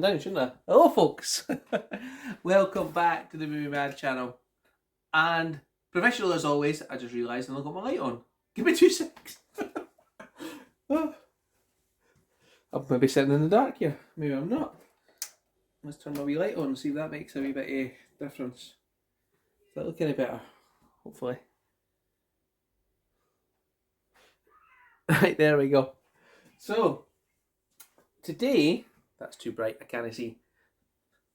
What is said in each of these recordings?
sitting down, shouldn't I? Hello, folks. Welcome back to the Movie Mad channel. And professional as always, I just realised I've got my light on. Give me 2 seconds. I'm maybe sitting in the dark here. Maybe I'm not. Let's turn my wee light on and see if that makes a wee bit of difference. Does that look any better? Hopefully. Right, there we go. So, today, that's too bright, I can't see.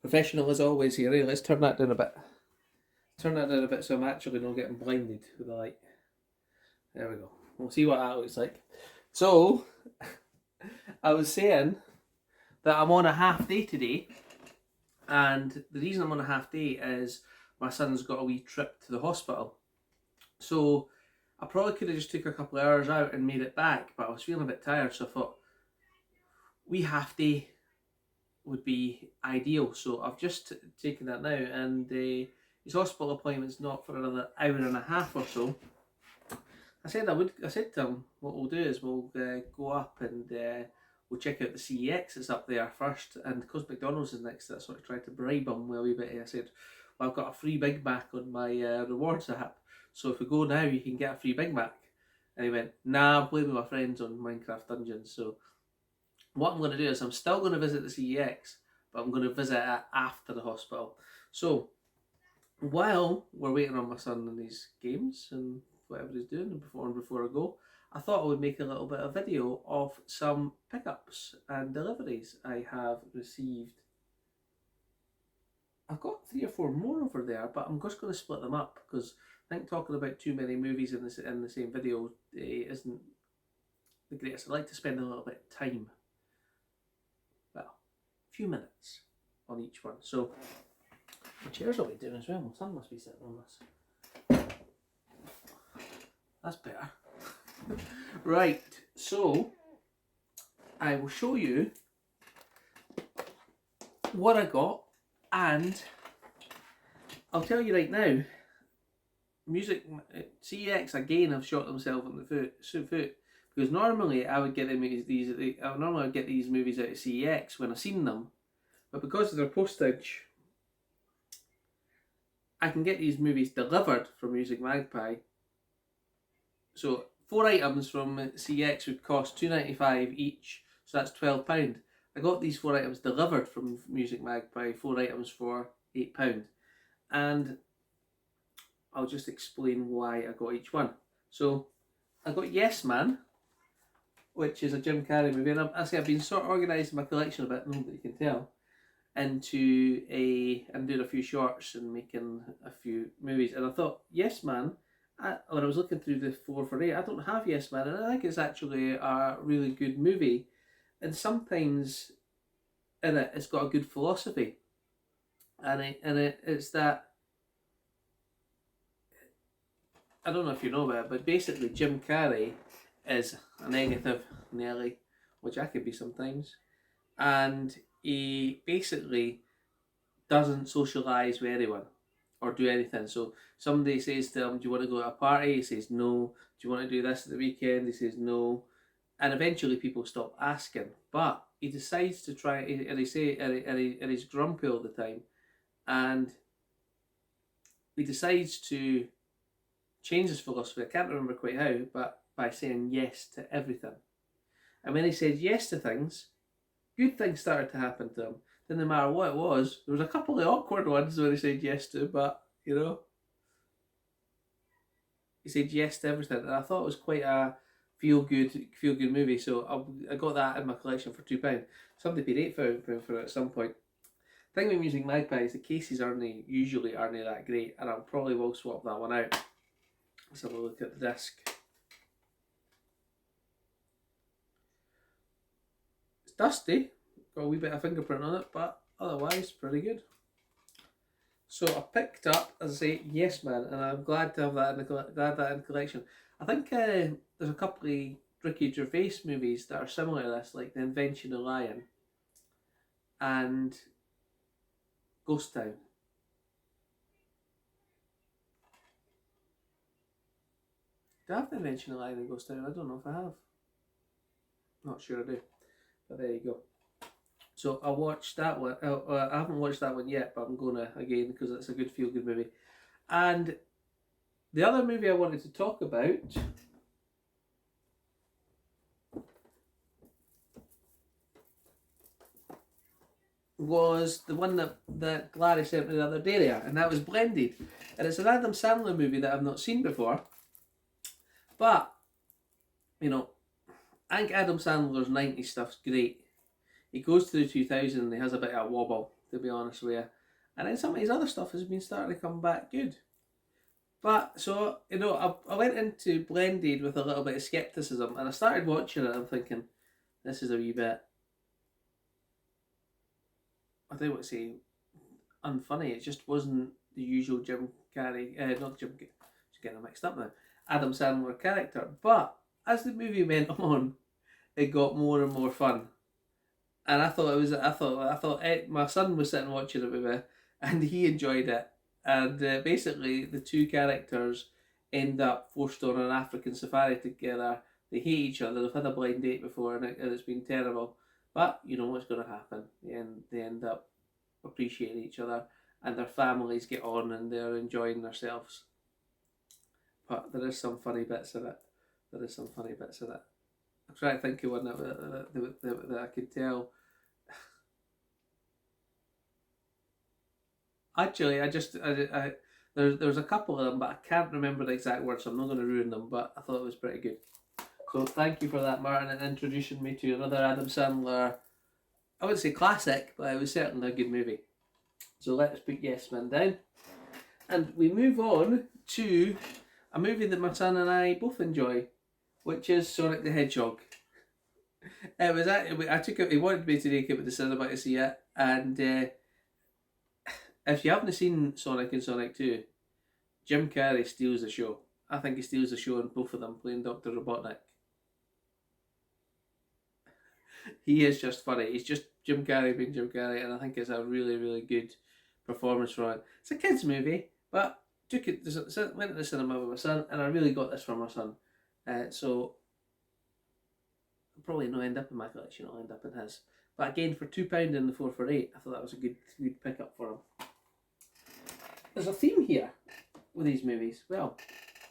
Professional as always here, let's turn that down a bit. Turn that down a bit so I'm actually not getting blinded with the light. There we go. We'll see what that looks like. So, I was saying that I'm on a half day today, and the reason I'm on a half day is my son's got a wee trip to the hospital. So, I probably could have just took a couple of hours out and made it back, but I was feeling a bit tired, so I thought, wee half day would be ideal. So I've just taken that now, and his hospital appointment's not for another hour and a half or so. I said to him, what we'll do is we'll go up and we'll check out the CEX that's up there first, and because McDonald's is next to it, I sort of tried to bribe him with a wee bit. I said, well, I've got a free Big Mac on my rewards app, so if we go now you can get a free Big Mac. And he went, nah, I'm playing with my friends on Minecraft Dungeons. So what I'm going to do is I'm still going to visit the CEX, but I'm going to visit it after the hospital. So while we're waiting on my son and his games and whatever he's doing, and before I go, I thought I would make a little bit of video of some pickups and deliveries I have received. I've got 3 or 4 more over there, but I'm just going to split them up because I think talking about too many movies in the same video isn't the greatest. I'd like to spend a little bit of time, well, a few minutes on each one. So my chairs will be doing as well. My son must be sitting on this. That's better. Right, so I will show you what I got, and I'll tell you right now, CEX again have shot themselves in the foot, because normally I would get these movies out of CEX when I've seen them, but because of their postage, I can get these movies delivered from Magpie. So 4 items from CEX would cost $2.95 each, so that's £12. I got these 4 items delivered from Magpie, 4 items for £8. And I'll just explain why I got each one. So I got Yes Man, which is a Jim Carrey movie, and I've been sort of organising my collection a bit, nobody can tell, into and doing a few shorts and making a few movies. And I thought, Yes Man, when I was looking through the 4 for 8, I don't have Yes Man, and I think it's actually a really good movie. And sometimes in it, it's got a good philosophy, and it's that, I don't know if you know about it, but basically Jim Carrey is a negative Nelly, which I could be sometimes, and he basically doesn't socialise with anyone or do anything. So somebody says to him, do you want to go to a party? He says no. Do you want to do this at the weekend? He says no. And eventually people stop asking, but he decides to try, and he's grumpy all the time, and he decides to change his philosophy. I can't remember quite how, but by saying yes to everything. And when he said yes to things, good things started to happen to him. Didn't matter what it was. There was a couple of awkward ones where he said yes to, but you know, he said yes to everything, and I thought it was quite a feel good movie. So I got that in my collection for £2. Somebody paid £8 for it at some point. The thing with Magpie is the cases usually aren't that great, and I probably will swap that one out. Let's have a look at the disc. It's dusty, got a wee bit of fingerprint on it, but otherwise pretty good. So I picked up, as I say, Yes Man, and I'm glad to have that in the collection. I think there's a couple of Ricky Gervais movies that are similar to this, like The Invention of Lying and Ghost Town. Do I have The Invention of Lying and Ghost Town? I don't know if I have. Not sure I do, but there you go. So I watched that one. I haven't watched that one yet, but I'm gonna again because it's a good feel good movie. And the other movie I wanted to talk about was the one that Gladys sent me the other day there, and that was Blended. And it's an Adam Sandler movie that I've not seen before. But, you know, I think Adam Sandler's 90s stuff's great. He goes to the 2000s and he has a bit of a wobble, to be honest with you. And then some of his other stuff has been starting to come back good. But, so, you know, I went into Blended with a little bit of scepticism, and I started watching it and I'm thinking, this is a wee bit, I don't want to say unfunny, it just wasn't the usual Jim Carrey, not Jim, just getting mixed up now, Adam Sandler character. But as the movie went on, it got more and more fun. And I thought my son was sitting watching it with me, and he enjoyed it. And basically, the two characters end up forced on an African safari together. They hate each other. They've had a blind date before, and it's been terrible. But you know what's going to happen. They end up appreciating each other, and their families get on, and they're enjoying themselves. But there is some funny bits in it. I'm trying to think of one that I could tell. Actually, there's a couple of them, but I can't remember the exact words, so I'm not going to ruin them. But I thought it was pretty good. So thank you for that, Martin, and introducing me to another Adam Sandler. I wouldn't say classic, but it was certainly a good movie. So let's put Yes Man down, and we move on to a movie that my son and I both enjoy, which is Sonic the Hedgehog. It was I took it. He wanted me to take it to the cinema to see it, and if you haven't seen Sonic and Sonic 2, Jim Carrey steals the show. I think he steals the show in both of them, playing Dr. Robotnik. He is just funny. He's just Jim Carrey being Jim Carrey, and I think it's a really, really good performance from it. It's a kids' movie, but went to the cinema with my son, and I really got this for my son. So I'll probably not end up in my collection. I'll end up in his. But again, for £2 in the 4 for 8, I thought that was a good pickup for him. There's a theme here with these movies, well,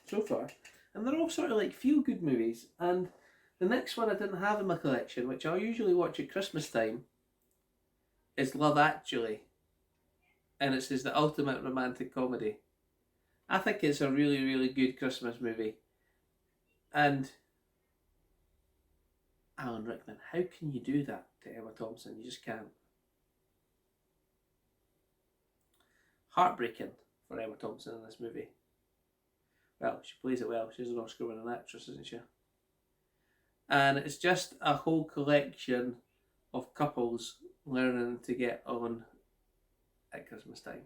so far, and they're all sort of like feel-good movies. And the next one I didn't have in my collection, which I'll usually watch at Christmas time, is Love Actually, and it says the ultimate romantic comedy. I think it's a really, really good Christmas movie. And Alan Rickman, how can you do that to Emma Thompson? You just can't. Heartbreaking for Emma Thompson in this movie. Well, she plays it well. She's an Oscar-winning actress, isn't she? And it's just a whole collection of couples learning to get on at Christmas time.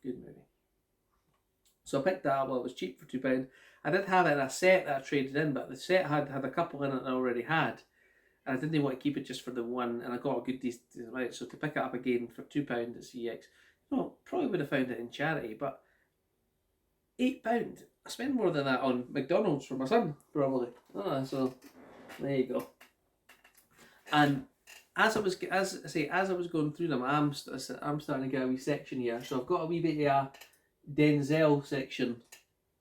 Good movie. So I picked that up. Well, it was cheap for £2. I did have it in a set that I traded in, but the set had a couple in it that I already had. And I didn't want to keep it just for the one, and I got a good decent amount. So to pick it up again for £2 at CX, probably would have found it in charity, but £8. I spend more than that on McDonald's for my son, probably. So there you go. And as I was going through them, I'm starting to get a wee section here. So I've got a wee bit of a Denzel section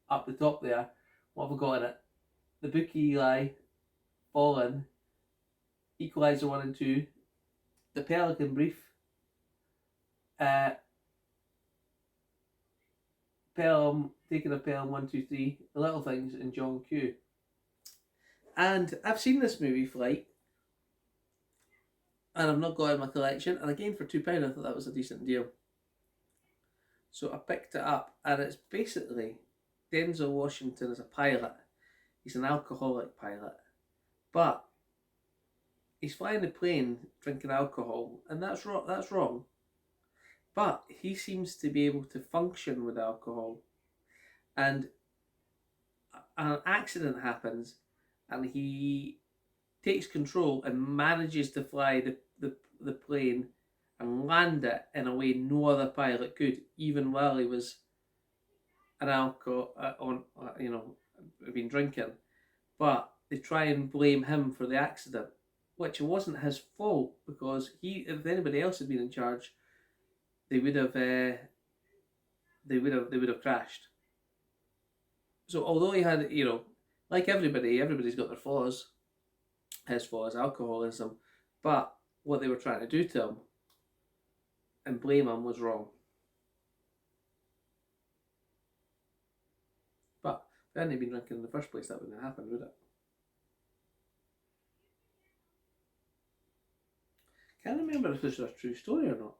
up the top there. What have I got in it? The Book of Eli, Fallen, Equalizer 1 and 2, The Pelican Brief, Pelham, Taking a Pelham 1, 2, 3, The Little Things, and John Q. And I've seen this movie, Flight, and I've not got it in my collection. And again, for £2, I thought that was a decent deal. So I picked it up, and it's basically Denzel Washington as a pilot. He's an alcoholic pilot, but he's flying the plane drinking alcohol, and that's wrong. But he seems to be able to function with alcohol, and an accident happens, and he takes control and manages to fly the plane and land it in a way no other pilot could, even while he was an alcohol been drinking. But they try and blame him for the accident, which wasn't his fault, because if anybody else had been in charge, they would have crashed. So although he had, like everybody's got their flaws. His flaws, alcoholism, but what they were trying to do to him and blame him was wrong. But if he hadn't been drinking in the first place, that wouldn't have happened, would it? Can't remember if this was a true story or not.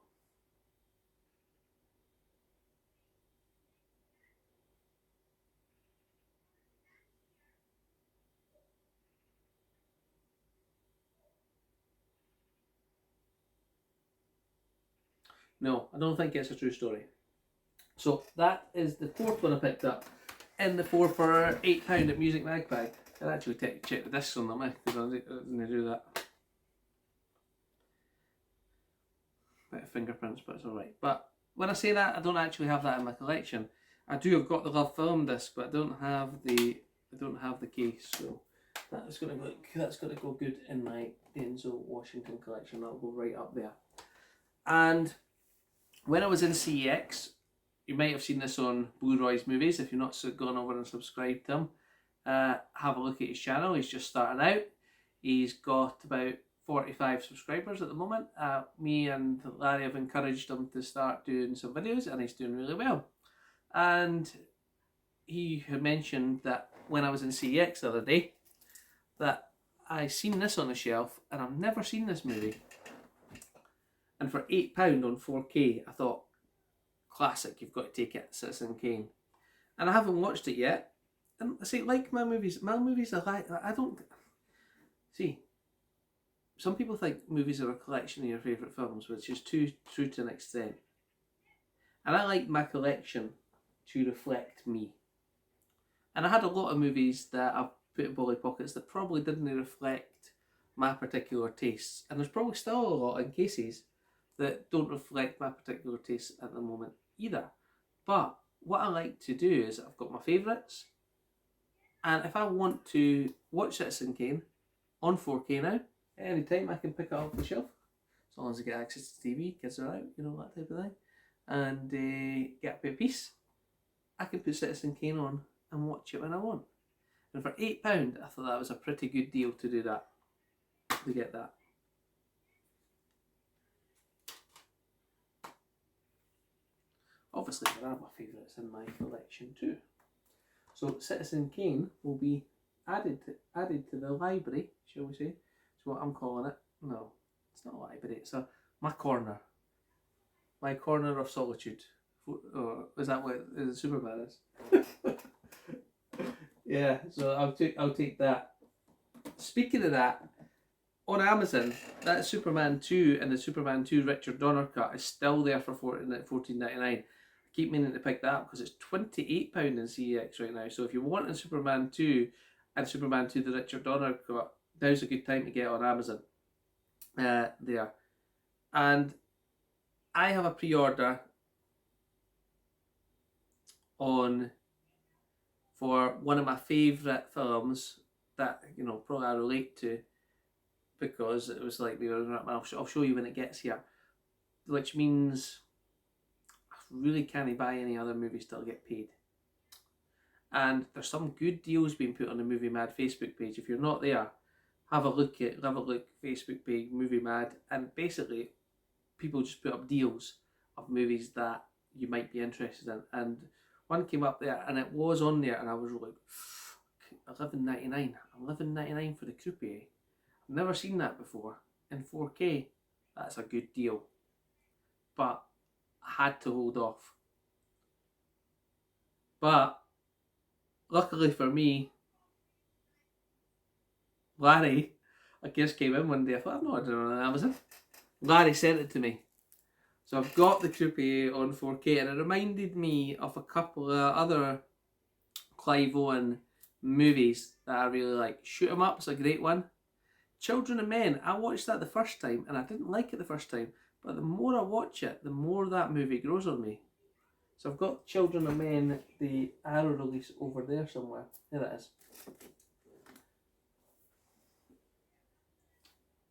No, I don't think it's a true story. So that is the fourth one I picked up in the 4 for £8 at Music Magpie. I'll actually check the discs on them, because I didn't do that. Bit of fingerprints, but it's alright. But when I say that, I don't actually have that in my collection. I do have got the Love Film disc, but I don't have the case. So that's gonna go good in my Denzel Washington collection. That'll go right up there. And when I was in CEX, you might have seen this on Blue Roy's Movies. If you're not gone over and subscribed to him, have a look at his channel. He's just starting out. He's got about 45 subscribers at the moment. Me and Larry have encouraged him to start doing some videos, and he's doing really well. And he had mentioned that when I was in CEX the other day, that I seen this on the shelf, and I've never seen this movie. And for £8 on 4K, I thought, classic, you've got to take it, Citizen Kane. And I haven't watched it yet. And I say, like my movies I don't... See, some people think movies are a collection of your favourite films, which is too true to an extent. And I like my collection to reflect me. And I had a lot of movies that I put in Bolly Pockets that probably didn't reflect my particular tastes. And there's probably still a lot in cases that don't reflect my particular tastes at the moment either. But what I like to do is, I've got my favourites, and if I want to watch Citizen Kane on 4K now, anytime I can pick it off the shelf, as long as I get access to TV, kids are out, that type of thing, and get a bit of peace, I can put Citizen Kane on and watch it when I want. And for £8, I thought that was a pretty good deal to do that, to get that. Obviously, there are my favourites in my collection too. So Citizen Kane will be added to the library, shall we say? It's what I'm calling it. No, it's not a library. It's my corner. My corner of solitude. Or is that what Superman is? Yeah. So I'll take that. Speaking of that, on Amazon, that Superman 2 and the Superman 2 Richard Donner cut is still there for $14.99. Keep meaning to pick that up because it's £28 in CEX right now. So if you're wanting Superman 2 and Superman 2 the Richard Donner cut, now's a good time to get on Amazon there. And I have a pre-order on for one of my favourite films that probably I relate to, because it was like I'll show you when it gets here, which means I really can't buy any other movies till I get paid. And there's some good deals being put on the Movie Mad Facebook page. If you're not there, have a look Facebook page, Movie Mad, and basically people just put up deals of movies that you might be interested in. And one came up there, and it was on there, and I was like, $11.99. $11.99 for the Croupier. I've never seen that before in 4K. That's a good deal, but I had to hold off. But luckily for me, Larry, I guess, came in one day. I thought, I've not ordered it on Amazon. Larry sent it to me. So I've got the Croupier on 4K, and it reminded me of a couple of other Clive Owen movies that I really like. Shoot 'em Up's a great one. Children of Men, I watched that the first time, and I didn't like it the first time. But the more I watch it, the more that movie grows on me. So I've got Children of Men, the Arrow release over there somewhere. There it is.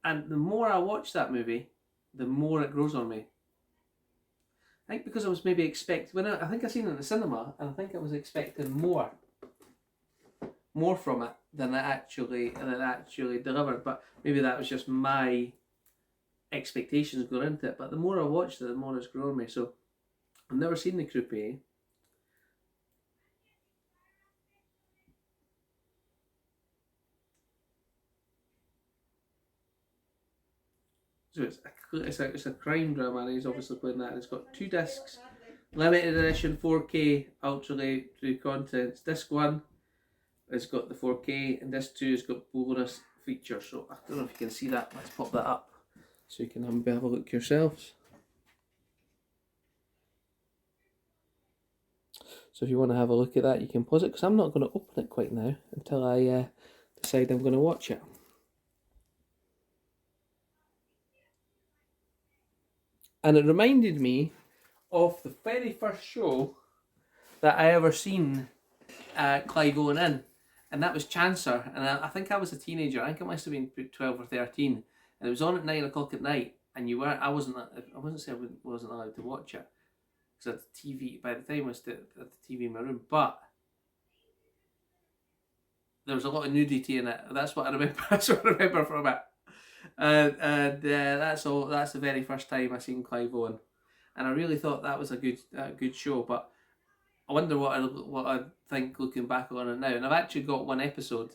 And the more I watch that movie, the more it grows on me. I think because I was maybe expecting, I think I seen it in the cinema, and I think I was expecting more from it than it actually delivered. But maybe that was just my expectations going into it. But the more I watched it, the more it's grown me. So I've never seen the Croupier. So it's a crime drama, and he's obviously playing that. And it's got 2 discs, limited edition 4K ultra late through contents. Disc 1 has got the 4K, and disc 2 has got bonus features. So I don't know if you can see that. Let's pop that up so you can have a look yourselves. So if you want to have a look at that, you can pause it, because I'm not going to open it quite now until I decide I'm going to watch it. And it reminded me of the very first show that I ever seen Clive Owen in, and that was Chancer. And I think I was a teenager. I think it must have been 12 or 13, and it was on at 9 o'clock at night. And you weren't. I wasn't saying I wasn't allowed to watch it, because the TV, by the time I was at the TV in my room, but there was a lot of nudity in it. That's what I remember. That's what I remember from it. And that's all. That's the very first time I seen Clive Owen, and I really thought that was a good show. But I wonder what I think looking back on it now. And I've actually got one episode,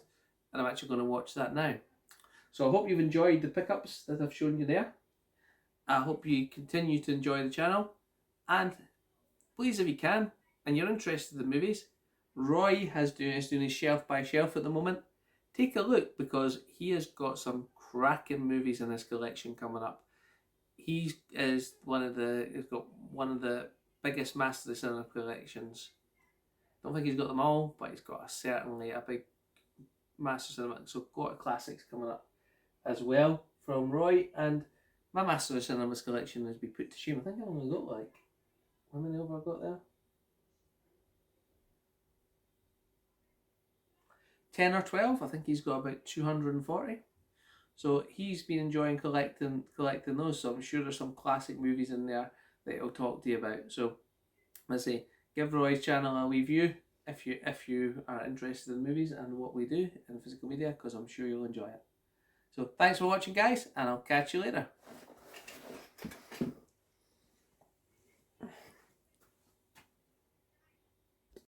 and I'm actually going to watch that now. So I hope you've enjoyed the pickups that I've shown you there. I hope you continue to enjoy the channel, and please, if you can, and you're interested in movies, Roy is doing his shelf by shelf at the moment. Take a look, because he has got some cracking movies in his collection coming up. He's got one of the biggest Masters of Cinema collections. Don't think he's got them all, but he's got certainly a big Masters of Cinema. So got classics coming up as well from Roy, and my Masters of Cinema's collection has been put to shame. I think I've only got how many over I got there? 10 or 12. I think he's got about 240. So he's been enjoying collecting those. So I'm sure there's some classic movies in there that he'll talk to you about. So let's say, give Roy's channel a wee view if you are interested in movies and what we do in physical media, because I'm sure you'll enjoy it. So thanks for watching, guys, and I'll catch you later.